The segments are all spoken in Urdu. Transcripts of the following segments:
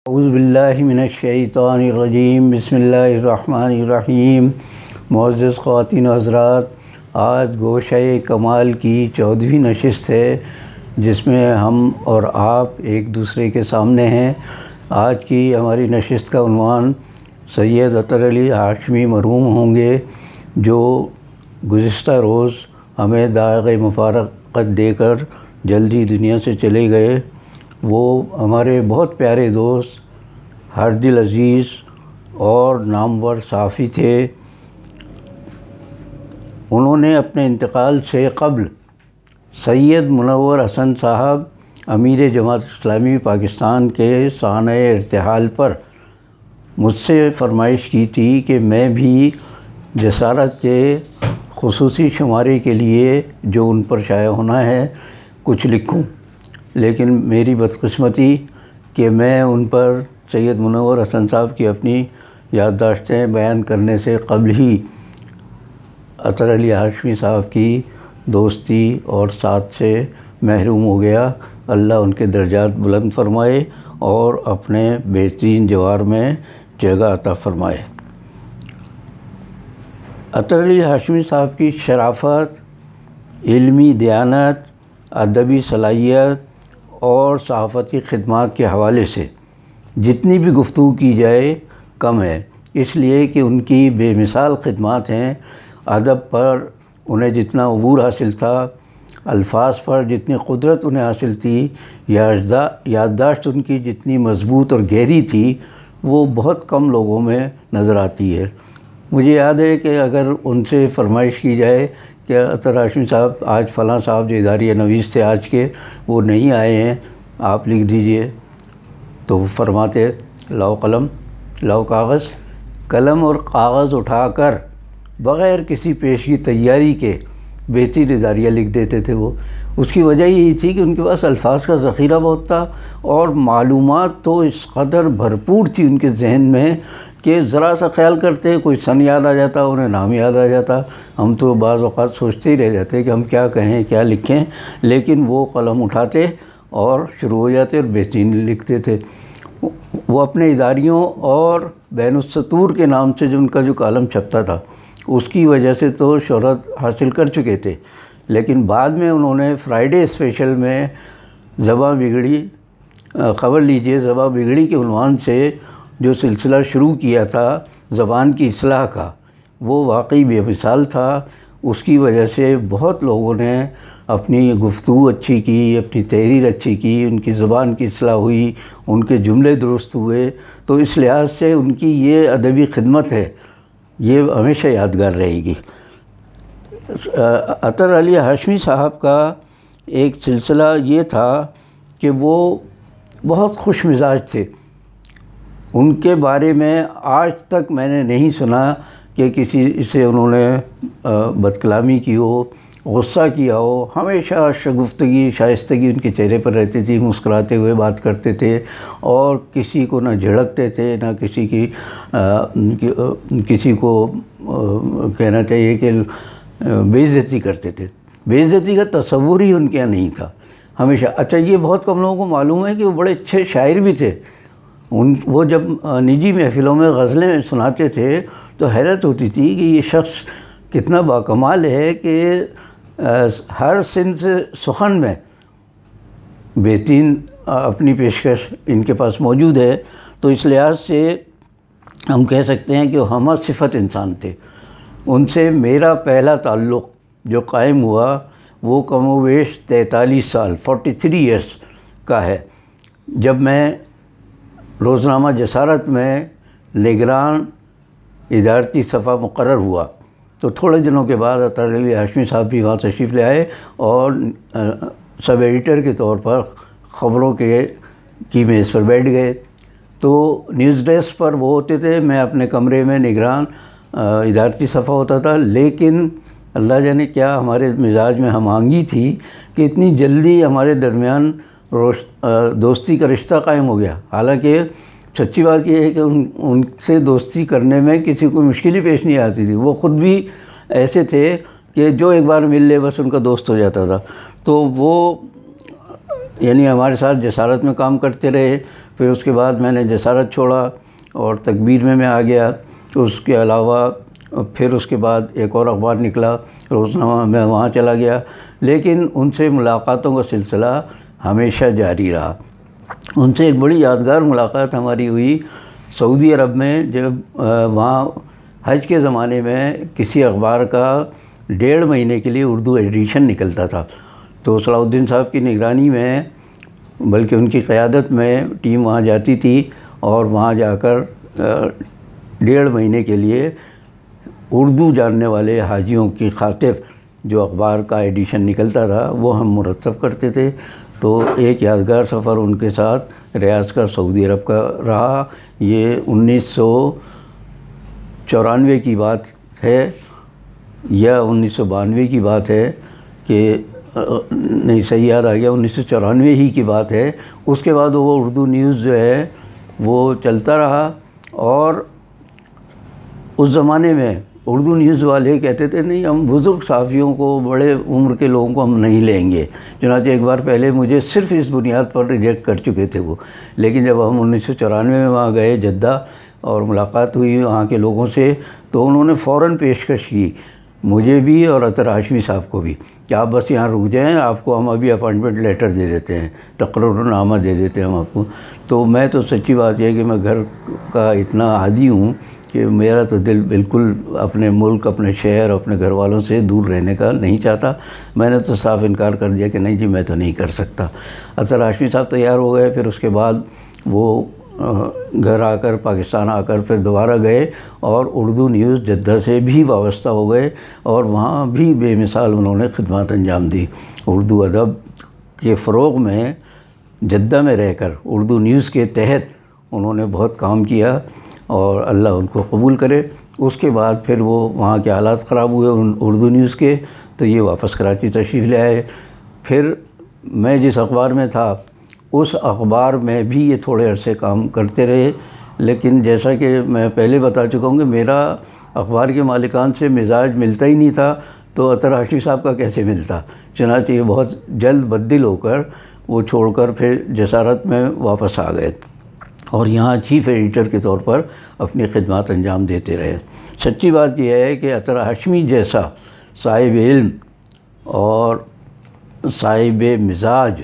اعوذ باللہ من الشیطان الرجیم، بسم اللہ الرحمن الرحیم۔ معزز خواتین و حضرات، آج گوشہ کمال کی 14ویں نشست ہے جس میں ہم اور آپ ایک دوسرے کے سامنے ہیں۔ آج کی ہماری نشست کا عنوان سید اطہر علی ہاشمی مرحوم ہوں گے، جو گزشتہ روز ہمیں داغ مفارقت دے کر جلدی دنیا سے چلے گئے۔ وہ ہمارے بہت پیارے دوست، ہر دل عزیز اور نامور صحافی تھے۔ انہوں نے اپنے انتقال سے قبل سید منور حسن صاحب، امیر جماعت اسلامی پاکستان کے سانحۂ ارتحال پر مجھ سے فرمائش کی تھی کہ میں بھی جسارت کے خصوصی شمارے کے لیے جو ان پر شائع ہونا ہے کچھ لکھوں، لیکن میری بدقسمتی کہ میں ان پر سید منور حسن صاحب کی اپنی یادداشتیں بیان کرنے سے قبل ہی اطہر علی ہاشمی صاحب کی دوستی اور ساتھ سے محروم ہو گیا۔ اللہ ان کے درجات بلند فرمائے اور اپنے بہترین جوار میں جگہ عطا فرمائے۔ اطہر علی ہاشمی صاحب کی شرافت، علمی دیانت، ادبی صلاحیت اور صحافتی خدمات کے حوالے سے جتنی بھی گفتگو کی جائے کم ہے، اس لیے کہ ان کی بے مثال خدمات ہیں۔ ادب پر انہیں جتنا عبور حاصل تھا، الفاظ پر جتنی قدرت انہیں حاصل تھی، یادداشت ان کی جتنی مضبوط اور گہری تھی، وہ بہت کم لوگوں میں نظر آتی ہے۔ مجھے یاد ہے کہ اگر ان سے فرمائش کی جائے کہ اطہر ہاشمی صاحب، آج فلاں صاحب جو اداریہ نویس تھے آج کے، وہ نہیں آئے ہیں، آپ لکھ دیجئے، تو وہ فرماتے لاؤ قلم، لاؤ کاغذ۔ قلم اور کاغذ اٹھا کر بغیر کسی پیشگی تیاری کے بہترین اداریہ لکھ دیتے تھے وہ۔ اس کی وجہ یہی تھی کہ ان کے پاس الفاظ کا ذخیرہ بہت تھا اور معلومات تو اس قدر بھرپور تھی ان کے ذہن میں کہ ذرا سا خیال کرتے کوئی سن یاد آ جاتا، انہیں نام یاد آ جاتا۔ ہم تو بعض اوقات سوچتے ہی رہ جاتے کہ ہم کیا کہیں کیا لکھیں، لیکن وہ قلم اٹھاتے اور شروع ہو جاتے اور بہترین لکھتے تھے۔ وہ اپنے اداریوں اور بین السطور کے نام سے جو ان کا جو کالم چھپتا تھا، اس کی وجہ سے تو شہرت حاصل کر چکے تھے، لیکن بعد میں انہوں نے فرائیڈے اسپیشل میں زباں بگڑی، خبر لیجئے زباں بگڑی کے عنوان سے جو سلسلہ شروع کیا تھا زبان کی اصلاح کا، وہ واقعی بے مثال تھا۔ اس کی وجہ سے بہت لوگوں نے اپنی گفتگو اچھی کی، اپنی تحریر اچھی کی، ان کی زبان کی اصلاح ہوئی، ان کے جملے درست ہوئے۔ تو اس لحاظ سے ان کی یہ ادبی خدمت ہے، یہ ہمیشہ یادگار رہے گی۔ اطہر علی ہاشمی صاحب کا ایک سلسلہ یہ تھا کہ وہ بہت خوش مزاج تھے۔ ان کے بارے میں آج تک میں نے نہیں سنا کہ کسی سے انہوں نے بدکلامی کی ہو، غصہ کیا ہو۔ ہمیشہ شگفتگی، شائستگی ان کے چہرے پر رہتی تھی، مسکراتے ہوئے بات کرتے تھے اور کسی کو نہ جھڑکتے تھے، نہ کسی کو کہنا چاہیے کہ بے عزتی کرتے تھے۔ بے عزتی کا تصور ہی ان کے یہاں نہیں تھا ہمیشہ۔ اچھا، یہ بہت کم لوگوں کو معلوم ہے کہ وہ بڑے اچھے شاعر بھی تھے۔ وہ جب نجی محفلوں میں غزلیں سناتے تھے تو حیرت ہوتی تھی کہ یہ شخص کتنا باکمال ہے کہ ہر صنف سخن میں بہترین اپنی پیشکش ان کے پاس موجود ہے۔ تو اس لحاظ سے ہم کہہ سکتے ہیں کہ وہ ہمہ صفت انسان تھے۔ ان سے میرا پہلا تعلق جو قائم ہوا وہ کم و بیش 43 سال 43 ایئرس کا ہے، جب میں روزنامہ جسارت میں نگران ادارتی صفحہ مقرر ہوا۔ تو تھوڑے دنوں کے بعد اطہر علی ہاشمی صاحب بھی وہاں تشریف لے آئے اور سب ایڈیٹر کے طور پر خبروں کی میز پر بیٹھ گئے۔ تو نیوز ڈیسک پر وہ ہوتے تھے، میں اپنے کمرے میں نگران ادارتی صفحہ ہوتا تھا، لیکن اللہ جانے کیا ہمارے مزاج میں ہم آہنگی تھی کہ اتنی جلدی ہمارے درمیان دوستی کا رشتہ قائم ہو گیا۔ حالانکہ سچی بات یہ ہے کہ ان سے دوستی کرنے میں کسی کو مشکل ہی پیش نہیں آتی تھی۔ وہ خود بھی ایسے تھے کہ جو ایک بار مل لے بس ان کا دوست ہو جاتا تھا۔ تو وہ یعنی ہمارے ساتھ جسارت میں کام کرتے رہے، پھر اس کے بعد میں نے جسارت چھوڑا اور تکبیر میں آ گیا. اس کے علاوہ پھر اس کے بعد ایک اور اخبار نکلا روزنامہ، میں وہاں چلا گیا. لیکن ان سے ملاقاتوں کا سلسلہ ہمیشہ جاری رہا. ان سے ایک بڑی یادگار ملاقات ہماری ہوئی سعودی عرب میں، جب وہاں حج کے زمانے میں کسی اخبار کا 1.5 مہینے کے لیے اردو ایڈیشن نکلتا تھا. تو صلاح الدین صاحب کی نگرانی میں، بلکہ ان کی قیادت میں ٹیم وہاں جاتی تھی اور وہاں جا کر 1.5 مہینے کے لیے اردو جاننے والے حاجیوں کی خاطر جو اخبار کا ایڈیشن نکلتا تھا وہ ہم مرتب کرتے تھے. تو ایک یادگار سفر ان کے ساتھ ریاض کا سعودی عرب کا رہا. یہ 1994 کی بات ہے یا 1992 کی بات ہے کہ نہیں صحیح یاد آ گیا، 1994 ہی کی بات ہے. اس کے بعد وہ اردو نیوز جو ہے وہ چلتا رہا. اور اس زمانے میں اردو نیوز والے کہتے تھے نہیں، ہم بزرگ صحافیوں کو، بڑے عمر کے لوگوں کو ہم نہیں لیں گے. چنانچہ ایک بار پہلے مجھے صرف اس بنیاد پر ریجیکٹ کر چکے تھے وہ. لیکن جب ہم 1994 میں وہاں گئے جدہ اور ملاقات ہوئی وہاں کے لوگوں سے، تو انہوں نے فوراً پیشکش کی مجھے بھی اور اطہر ہاشمی صاحب کو بھی کہ آپ بس یہاں رک جائیں، آپ کو ہم ابھی اپائنٹمنٹ لیٹر دے دیتے ہیں، تقرر نامہ دے دیتے ہیں ہم آپ کو. تو میں تو سچی بات یہ ہے کہ میں گھر کا اتنا عادی ہوں کہ میرا تو دل بالکل اپنے ملک، اپنے شہر، اپنے گھر والوں سے دور رہنے کا نہیں چاہتا. میں نے تو صاف انکار کر دیا کہ نہیں جی میں تو نہیں کر سکتا. اطہر ہاشمی صاحب تیار ہو گئے. پھر اس کے بعد وہ گھر آ کر، پاکستان آ کر پھر دوبارہ گئے اور اردو نیوز جدہ سے بھی وابستہ ہو گئے اور وہاں بھی بے مثال انہوں نے خدمات انجام دی. اردو ادب کے فروغ میں جدہ میں رہ کر اردو نیوز کے تحت انہوں نے بہت کام کیا اور اللہ ان کو قبول کرے. اس کے بعد پھر وہ وہاں کے حالات خراب ہوئے اردو نیوز کے، تو یہ واپس کراچی تشریف لے آئے. پھر میں جس اخبار میں تھا اس اخبار میں بھی یہ تھوڑے عرصے کام کرتے رہے. لیکن جیسا کہ میں پہلے بتا چکا ہوں کہ میرا اخبار کے مالکان سے مزاج ملتا ہی نہیں تھا، تو اطہر ہاشمی صاحب کا کیسے ملتا. چنانچہ یہ بہت جلد بدل ہو کر وہ چھوڑ کر پھر جسارت میں واپس آ گئے اور یہاں چیف ایڈیٹر کے طور پر اپنی خدمات انجام دیتے رہے. سچی بات یہ ہے کہ اطہر ہاشمی جیسا صاحب علم اور صاحب مزاج،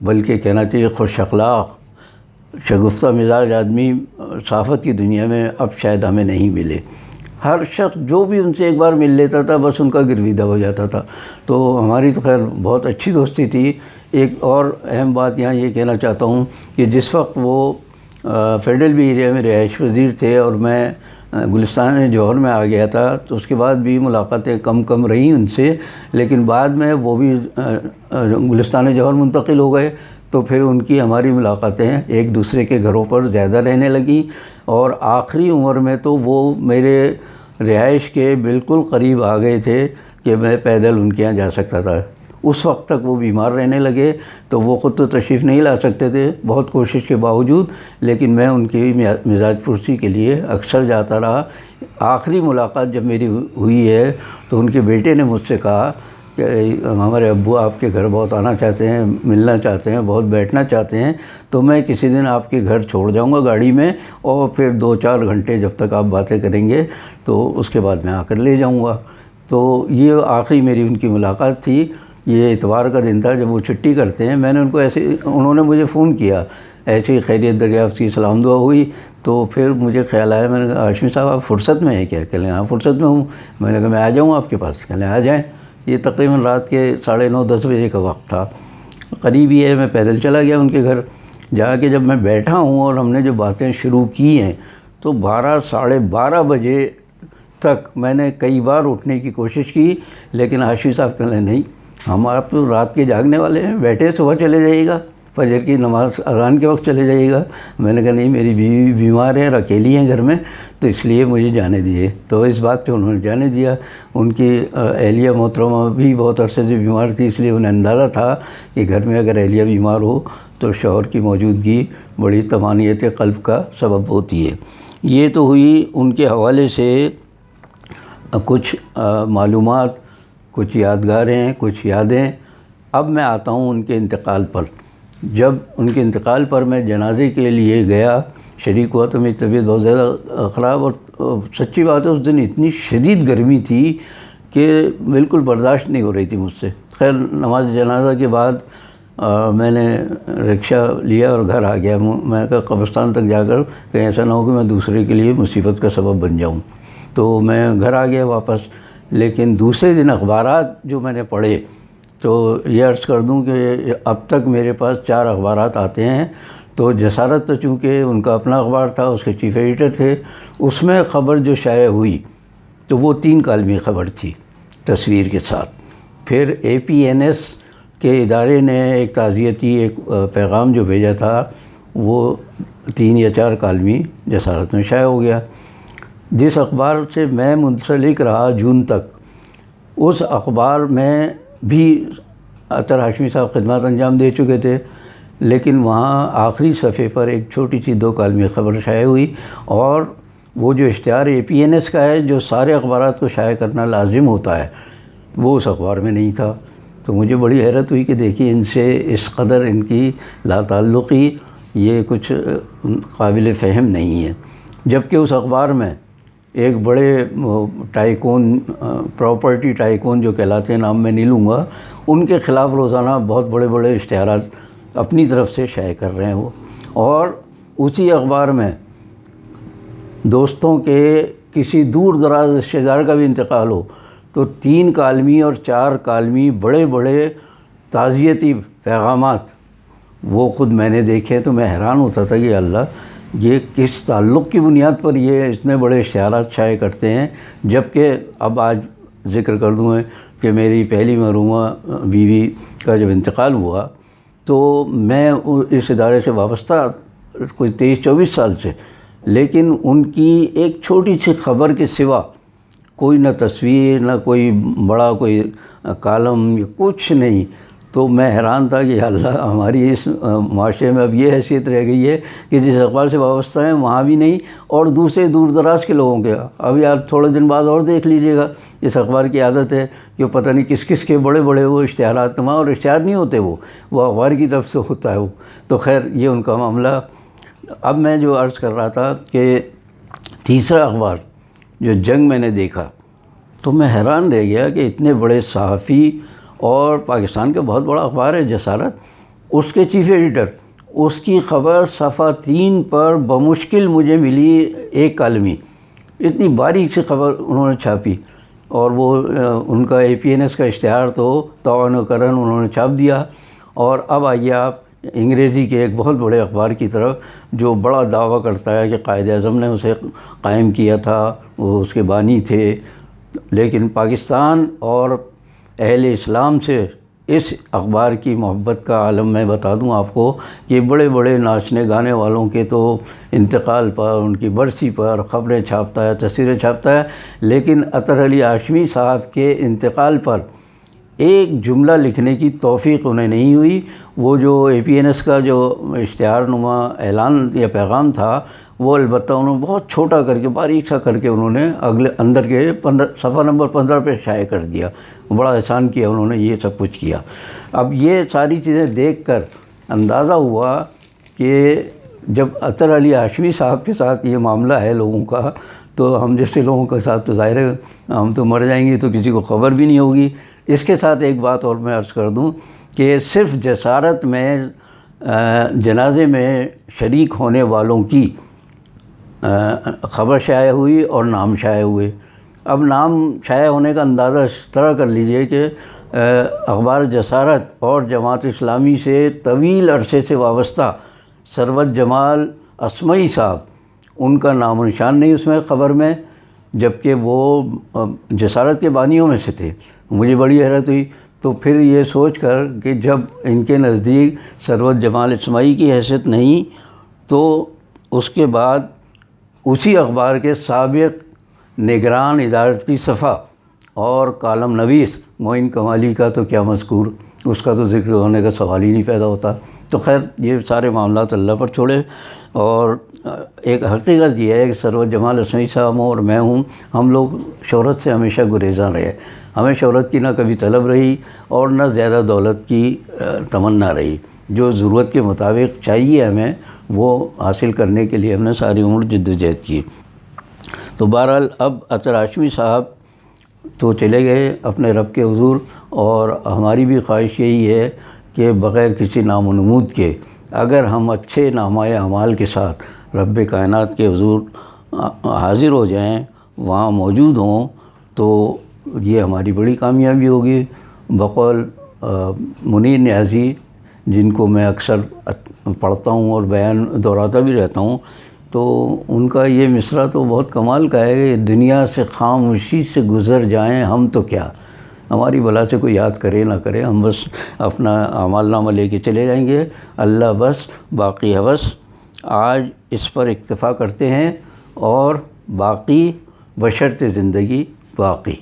بلکہ کہنا چاہیے خوش اخلاق، شگفتہ مزاج آدمی صحافت کی دنیا میں اب شاید ہمیں نہیں ملے. ہر شخص جو بھی ان سے ایک بار مل لیتا تھا بس ان کا گرویدہ ہو جاتا تھا. تو ہماری تو خیر بہت اچھی دوستی تھی. ایک اور اہم بات یہاں یہ کہنا چاہتا ہوں کہ جس وقت وہ فیڈرل بھی ایریا میں رہائش پذیر تھے اور میں گلستان جوہر میں آ گیا تھا، تو اس کے بعد بھی ملاقاتیں کم رہیں ان سے. لیکن بعد میں وہ بھی گلستان جوہر منتقل ہو گئے، تو پھر ان کی ہماری ملاقاتیں ایک دوسرے کے گھروں پر زیادہ رہنے لگیں. اور آخری عمر میں تو وہ میرے رہائش کے بالکل قریب آ گئے تھے کہ میں پیدل ان کے یہاں جا سکتا تھا. اس وقت تک وہ بیمار رہنے لگے تو وہ خود تو تشریف نہیں لا سکتے تھے بہت کوشش کے باوجود، لیکن میں ان کی مزاج پرسی کے لیے اکثر جاتا رہا. آخری ملاقات جب میری ہوئی ہے تو ان کے بیٹے نے مجھ سے کہا کہ ہمارے ابو آپ کے گھر بہت آنا چاہتے ہیں، ملنا چاہتے ہیں، بہت بیٹھنا چاہتے ہیں، تو میں کسی دن آپ کے گھر چھوڑ جاؤں گا گاڑی میں اور پھر 2-4 گھنٹے جب تک آپ باتیں کریں گے تو اس کے بعد میں آ کر لے جاؤں گا. تو یہ آخری میری ان کی ملاقات تھی. یہ اتوار کا دن تھا جب وہ چھٹی کرتے ہیں. میں نے ان کو ایسے، انہوں نے مجھے فون کیا، ایسے ہی خیریت دریافت کی، سلام دعا ہوئی. تو پھر مجھے خیال آیا، میں نے کہا ہاشمی صاحب آپ فرصت میں ہیں کیا؟ کہہ لیں ہاں فرصت میں ہوں. میں نے کہا میں آ جاؤں آپ کے پاس؟ کہہ لیں آ جائیں. یہ تقریباً رات کے 9:30-10 بجے کا وقت تھا، قریب ہی ہے. میں پیدل چلا گیا ان کے گھر. جا کے جب میں بیٹھا ہوں اور ہم نے جو باتیں شروع کی ہیں تو 12-12:30 بجے تک میں نے کئی بار اٹھنے کی کوشش کی، لیکن ہاشمی صاحب کہہ لیں نہیں، ہم آپ تو رات کے جاگنے والے ہیں، بیٹھے صبح چلے جائیے گا، فجر کی نماز اذان کے وقت چلے جائیے گا. میں نے کہا نہیں میری بیوی بیمار ہے اور اکیلی ہیں گھر میں، تو اس لیے مجھے جانے دیجیے. تو اس بات پہ انہوں نے جانے دیا. ان کی اہلیہ محترمہ بھی بہت عرصے سے بیمار تھی، اس لیے انہیں اندازہ تھا کہ گھر میں اگر اہلیہ بیمار ہو تو شوہر کی موجودگی بڑی طمانینت قلب کا سبب ہوتی ہے. یہ تو ہوئی ان کے حوالے سے کچھ معلومات، کچھ یادگاریں، کچھ یادیں. اب میں آتا ہوں ان کے انتقال پر. جب ان کے انتقال پر میں جنازے کے لیے گیا، شریک ہوا، تو میری طبیعت بہت زیادہ خراب، اور سچی بات ہے اس دن اتنی شدید گرمی تھی کہ بالکل برداشت نہیں ہو رہی تھی مجھ سے۔ خیر نماز جنازہ کے بعد میں نے رکشہ لیا اور گھر آ گیا۔ میں کہا قبرستان تک جا کر کہیں ایسا نہ ہو کہ میں دوسرے کے لیے مصیبت کا سبب بن جاؤں، تو میں گھر آ گیا واپس۔ لیکن دوسرے دن اخبارات جو میں نے پڑھے تو یہ عرض کر دوں کہ اب تک میرے پاس 4 اخبارات آتے ہیں۔ تو جسارت تو چونکہ ان کا اپنا اخبار تھا، اس کے چیف ایڈیٹر تھے، اس میں خبر جو شائع ہوئی تو وہ 3 کالمی خبر تھی تصویر کے ساتھ۔ پھر APNS کے ادارے نے ایک تعزیتی ایک پیغام جو بھیجا تھا وہ 3 یا 4 کالمی جسارت میں شائع ہو گیا۔ جس اخبار سے میں منسلک رہا جون تک، اس اخبار میں بھی اطہر ہاشمی صاحب خدمات انجام دے چکے تھے، لیکن وہاں آخری صفحے پر ایک چھوٹی سی 2 کالمی خبر شائع ہوئی، اور وہ جو اشتہار APNS کا ہے جو سارے اخبارات کو شائع کرنا لازم ہوتا ہے، وہ اس اخبار میں نہیں تھا۔ تو مجھے بڑی حیرت ہوئی کہ دیکھیے ان سے اس قدر ان کی لا تعلقی، یہ کچھ قابل فہم نہیں ہے۔ جبکہ اس اخبار میں ایک بڑے ٹائکون، پراپرٹی ٹائکون جو کہلاتے ہیں، نام میں نہیں لوں گا، ان کے خلاف روزانہ بہت بڑے بڑے اشتہارات اپنی طرف سے شائع کر رہے ہیں وہ۔ اور اسی اخبار میں دوستوں کے کسی دور دراز رشتہ دار کا بھی انتقال ہو تو 3 کالمی اور 4 کالمی بڑے بڑے تعزیتی پیغامات وہ خود میں نے دیکھے، تو میں حیران ہوتا تھا کہ اللہ یہ کس تعلق کی بنیاد پر یہ اتنے بڑے اشتہارات شائع کرتے ہیں۔ جبکہ اب آج ذکر کر دوں کہ میری پہلی مرحومہ بیوی کا جب انتقال ہوا تو میں اس ادارے سے وابستہ کوئی 23-24 سال سے، لیکن ان کی ایک چھوٹی سی خبر کے سوا کوئی نہ تصویر، نہ کوئی بڑا کوئی کالم، کچھ نہیں۔ تو میں حیران تھا کہ اللہ ہماری اس معاشرے میں اب یہ حیثیت رہ گئی ہے کہ جس اخبار سے وابستہ ہیں وہاں بھی نہیں، اور دوسرے دور دراز کے لوگوں کے اب یار تھوڑے دن بعد اور دیکھ لیجئے گا، اس اخبار کی عادت ہے کہ پتہ نہیں کس کس کے بڑے بڑے وہ اشتہارات، وہاں اور اشتہار نہیں ہوتے، وہ اخبار کی طرف سے ہوتا ہے وہ۔ تو خیر یہ ان کا معاملہ۔ اب میں جو عرض کر رہا تھا کہ تیسرا اخبار جو جنگ میں نے دیکھا تو میں حیران رہ گیا کہ اتنے بڑے صحافی، اور پاکستان کا بہت بڑا اخبار ہے جسارت، اس کے چیف ایڈیٹر، اس کی خبر صفحہ 3 پر بمشکل مجھے ملی 1 کالمی، اتنی باریک سی خبر انہوں نے چھاپی، اور وہ ان کا APNS کا اشتہار تو طعن و کرن انہوں نے چھاپ دیا۔ اور اب آئیے آپ انگریزی کے ایک بہت بڑے اخبار کی طرف جو بڑا دعویٰ کرتا ہے کہ قائد اعظم نے اسے قائم کیا تھا، وہ اس کے بانی تھے، لیکن پاکستان اور اہل اسلام سے اس اخبار کی محبت کا عالم میں بتا دوں آپ کو کہ بڑے بڑے ناچنے گانے والوں کے تو انتقال پر، ان کی برسی پر خبریں چھاپتا ہے، تصویریں چھاپتا ہے، لیکن اطہر علی ہاشمی صاحب کے انتقال پر ایک جملہ لکھنے کی توفیق انہیں نہیں ہوئی۔ وہ جو APNS کا جو اشتہار نما اعلان یا پیغام تھا وہ البتہ انہوں نے بہت چھوٹا کر کے، باریک سا کر کے انہوں نے اگلے اندر کے صفحہ نمبر 15 پہ شائع کر دیا۔ بڑا احسان کیا انہوں نے، یہ سب کچھ کیا۔ اب یہ ساری چیزیں دیکھ کر اندازہ ہوا کہ جب اطہر علی ہاشمی صاحب کے ساتھ یہ معاملہ ہے لوگوں کا، تو ہم جیسے لوگوں کے ساتھ تو ظاہر ہے ہم تو مر جائیں گے، تو کسی کو خبر بھی نہیں ہوگی۔ اس کے ساتھ ایک بات اور میں عرض کر دوں کہ صرف جسارت میں جنازے میں شریک ہونے والوں کی خبر شائع ہوئی اور نام شائع ہوئے۔ اب نام شائع ہونے کا اندازہ اس طرح کر لیجئے کہ اخبار جسارت اور جماعت اسلامی سے طویل عرصے سے وابستہ ثروت جمال اسمعی صاحب، ان کا نام و نشان نہیں اس میں خبر میں، جبکہ وہ جسارت کے بانیوں میں سے تھے۔ مجھے بڑی حیرت ہوئی، تو پھر یہ سوچ کر کہ جب ان کے نزدیک ثروت جمال اسمعی کی حیثیت نہیں، تو اس کے بعد اسی اخبار کے سابق نگران ادارتی صفحہ اور کالم نویس معین کمالی کا تو کیا مذکور، اس کا تو ذکر ہونے کا سوال ہی نہیں پیدا ہوتا۔ تو خیر یہ سارے معاملات اللہ پر چھوڑے، اور ایک حقیقت یہ ہے کہ ثروت جمال اسمعی صاحب اور میں ہوں، ہم لوگ شہرت سے ہمیشہ گریزاں رہے، ہمیں شہرت کی نہ کبھی طلب رہی اور نہ زیادہ دولت کی تمنا رہی۔ جو ضرورت کے مطابق چاہیے ہمیں وہ حاصل کرنے کے لیے ہم نے ساری عمر جدوجہد کی۔ تو بہرحال اب اطہر ہاشمی صاحب تو چلے گئے اپنے رب کے حضور، اور ہماری بھی خواہش یہی ہے کہ بغیر کسی نام و نمود کے اگر ہم اچھے نامہ اعمال کے ساتھ رب کائنات کے حضور حاضر ہو جائیں، وہاں موجود ہوں، تو یہ ہماری بڑی کامیابی ہوگی۔ بقول منیر نیازی، جن کو میں اکثر پڑھتا ہوں اور بیان دہراتا بھی رہتا ہوں، تو ان کا یہ مصرع تو بہت کمال کا ہے کہ دنیا سے خاموشی سے گزر جائیں ہم تو کیا، ہماری بلا سے کوئی یاد کرے نہ کرے، ہم بس اپنا اعمال نامہ لے کے چلے جائیں گے، اللہ بس باقی حوث۔ آج اس پر اکتفا کرتے ہیں، اور باقی بشرط زندگی باقی۔